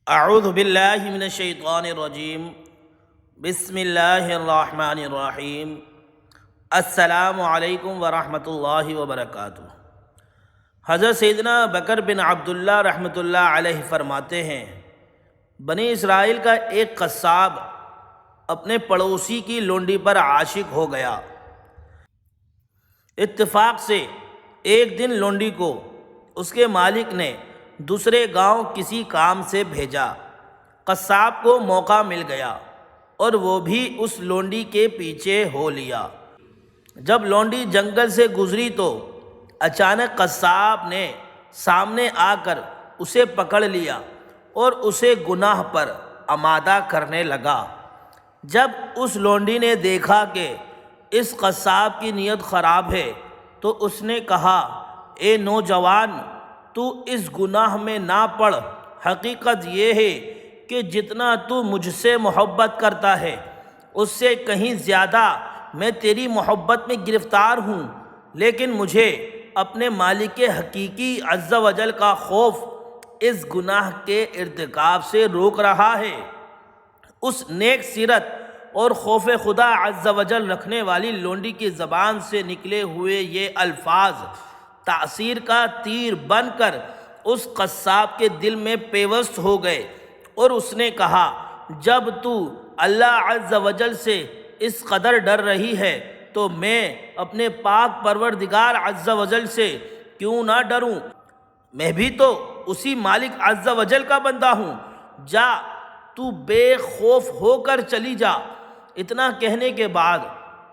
اعوذ باللہ من الشیطان الرجیم بسم اللہ الرحمن الرحیم السلام علیکم ورحمۃ اللہ وبرکاتہ۔ حضرت سیدنا بکر بن عبداللہ رحمۃ اللہ علیہ فرماتے ہیں، بنی اسرائیل کا ایک قصاب اپنے پڑوسی کی لونڈی پر عاشق ہو گیا۔ اتفاق سے ایک دن لونڈی کو اس کے مالک نے دوسرے گاؤں کسی کام سے بھیجا۔ قصاب کو موقع مل گیا اور وہ بھی اس لونڈی کے پیچھے ہو لیا۔ جب لونڈی جنگل سے گزری تو اچانک قصاب نے سامنے آ کر اسے پکڑ لیا اور اسے گناہ پر آمادہ کرنے لگا۔ جب اس لونڈی نے دیکھا کہ اس قصاب کی نیت خراب ہے تو اس نے کہا، اے نوجوان، تو اس گناہ میں نہ پڑ۔ حقیقت یہ ہے کہ جتنا تو مجھ سے محبت کرتا ہے اس سے کہیں زیادہ میں تیری محبت میں گرفتار ہوں، لیکن مجھے اپنے مالک حقیقی عز و جل کا خوف اس گناہ کے ارتکاب سے روک رہا ہے۔ اس نیک سیرت اور خوف خدا عز و جل رکھنے والی لونڈی کی زبان سے نکلے ہوئے یہ الفاظ تاثیر کا تیر بن کر اس قصاب کے دل میں پیوست ہو گئے، اور اس نے کہا، جب تو اللہ عز و جل سے اس قدر ڈر رہی ہے تو میں اپنے پاک پروردگار عز و جل سے کیوں نہ ڈروں؟ میں بھی تو اسی مالک عز و جل کا بندہ ہوں۔ جا، تو بے خوف ہو کر چلی جا۔ اتنا کہنے کے بعد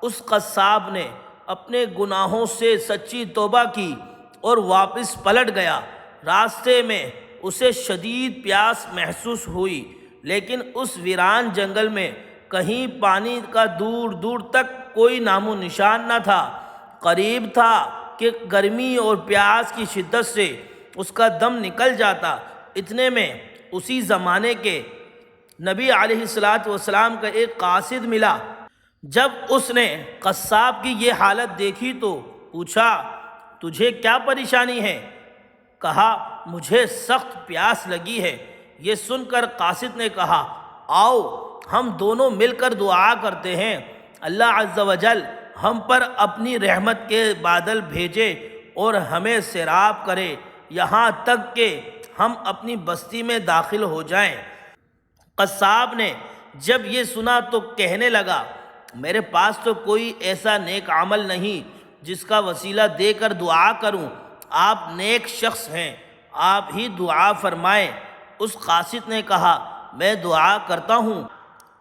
اس قصاب نے اپنے گناہوں سے سچی توبہ کی اور واپس پلٹ گیا۔ راستے میں اسے شدید پیاس محسوس ہوئی، لیکن اس ویران جنگل میں کہیں پانی کا دور دور تک کوئی نام و نشان نہ تھا۔ قریب تھا کہ گرمی اور پیاس کی شدت سے اس کا دم نکل جاتا۔ اتنے میں اسی زمانے کے نبی علیہ السلام کا ایک قاصد ملا۔ جب اس نے قصاب کی یہ حالت دیکھی تو پوچھا، تجھے کیا پریشانی ہے؟ کہا، مجھے سخت پیاس لگی ہے۔ یہ سن کر قاصد نے کہا، آؤ ہم دونوں مل کر دعا کرتے ہیں، اللہ عز و جل ہم پر اپنی رحمت کے بادل بھیجے اور ہمیں سیراب کرے یہاں تک کہ ہم اپنی بستی میں داخل ہو جائیں۔ قصاب نے جب یہ سنا تو کہنے لگا، میرے پاس تو کوئی ایسا نیک عمل نہیں جس کا وسیلہ دے کر دعا کروں۔ آپ نیک شخص ہیں، آپ ہی دعا فرمائیں۔ اس قاصد نے کہا، میں دعا کرتا ہوں،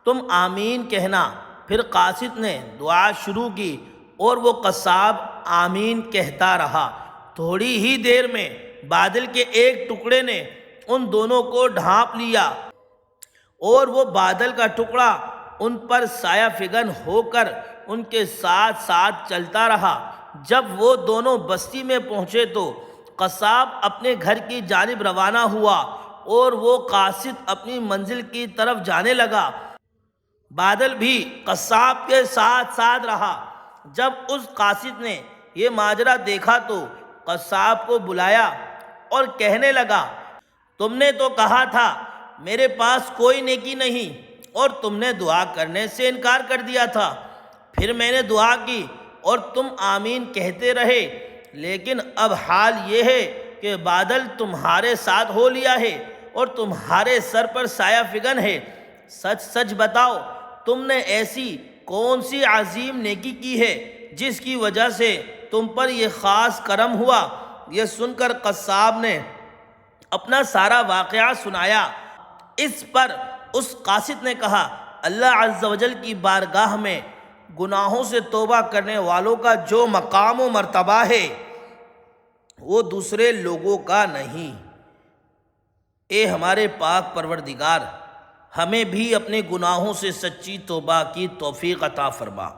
تم آمین کہنا۔ پھر قاصد نے دعا شروع کی اور وہ قصاب آمین کہتا رہا۔ تھوڑی ہی دیر میں بادل کے ایک ٹکڑے نے ان دونوں کو ڈھانپ لیا اور وہ بادل کا ٹکڑا ان پر سایہ فگن ہو کر ان کے ساتھ ساتھ چلتا رہا۔ جب وہ دونوں بستی میں پہنچے تو قصاب اپنے گھر کی جانب روانہ ہوا اور وہ قاصد اپنی منزل کی طرف جانے لگا۔ بادل بھی قصاب کے ساتھ ساتھ رہا۔ جب اس قاصد نے یہ ماجرا دیکھا تو قصاب کو بلایا اور کہنے لگا، تم نے تو کہا تھا میرے پاس کوئی نیکی نہیں، اور تم نے دعا کرنے سے انکار کر دیا تھا۔ پھر میں نے دعا کی اور تم آمین کہتے رہے، لیکن اب حال یہ ہے کہ بادل تمہارے ساتھ ہو لیا ہے اور تمہارے سر پر سایہ فگن ہے۔ سچ سچ بتاؤ، تم نے ایسی کون سی عظیم نیکی کی ہے جس کی وجہ سے تم پر یہ خاص کرم ہوا؟ یہ سن کر قصاب نے اپنا سارا واقعہ سنایا۔ اس پر اس قاصد نے کہا، اللہ عز و جل کی بارگاہ میں گناہوں سے توبہ کرنے والوں کا جو مقام و مرتبہ ہے وہ دوسرے لوگوں کا نہیں۔ اے ہمارے پاک پروردگار، ہمیں بھی اپنے گناہوں سے سچی توبہ کی توفیق عطا فرما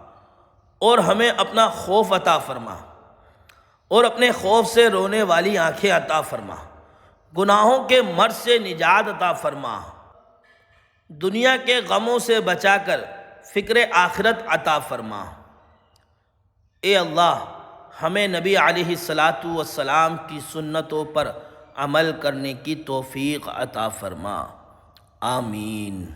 اور ہمیں اپنا خوف عطا فرما اور اپنے خوف سے رونے والی آنکھیں عطا فرما، گناہوں کے مرض سے نجات عطا فرما، دنیا کے غموں سے بچا کر فکر آخرت عطا فرما۔ اے اللہ، ہمیں نبی علیہ السلام کی سنتوں پر عمل کرنے کی توفیق عطا فرما۔ آمین۔